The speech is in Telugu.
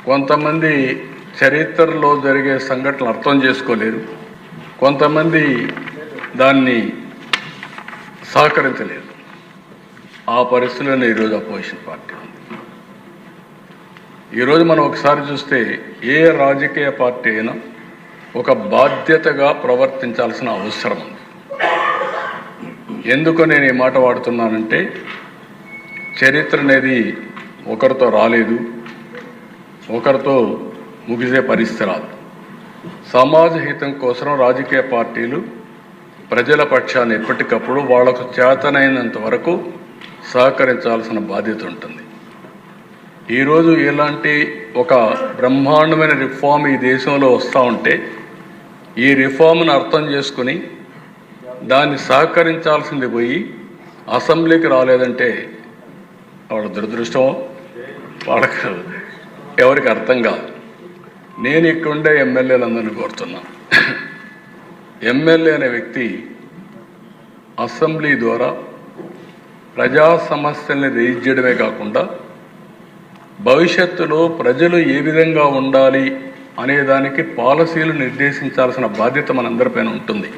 కొంతమంది చరిత్రలో జరిగే సంఘటనలు అర్థం చేసుకోలేరు, కొంతమంది దాన్ని సహకరించలేరు. ఆ పరిస్థితుల్లోనే ఈరోజు అపోజిషన్ పార్టీ ఉంది. ఈరోజు మనం ఒకసారి చూస్తే ఏ రాజకీయ పార్టీ అయినా ఒక బాధ్యతగా ప్రవర్తించాల్సిన అవసరం ఉంది. ఎందుకు నేను ఈ మాట వాడుతున్నానంటే, చరిత్ర అనేది ఒకరితో రాలేదు, ఒకరితో ముగిసే పరిస్థితి రాదు. సమాజ హితం కోసం రాజకీయ పార్టీలు ప్రజల పక్షాన్ని ఎప్పటికప్పుడు వాళ్లకు చేతనైనంత వరకు సహకరించాల్సిన బాధ్యత ఉంటుంది. ఈరోజు ఇలాంటి ఒక బ్రహ్మాండమైన రిఫార్మ్ ఈ దేశంలో వస్తూ ఉంటే, ఈ రిఫార్మ్ను అర్థం చేసుకుని దాన్ని సహకరించాల్సింది పోయి అసెంబ్లీకి రాలేదంటే వాళ్ళ దురదృష్టం, వాళ్ళకు ఎవరికి అర్థం కాదు. నేను ఇక్కడుండే ఎమ్మెల్యేలందరినీ కోరుతున్నా, ఎమ్మెల్యే అనే వ్యక్తి అసెంబ్లీ ద్వారా ప్రజా సమస్యల్ని రేజ్ చేయడమే కాకుండా భవిష్యత్తులో ప్రజలు ఏ విధంగా ఉండాలి అనేదానికి పాలసీలు నిర్దేశించాల్సిన బాధ్యత మనందరిపైన ఉంటుంది.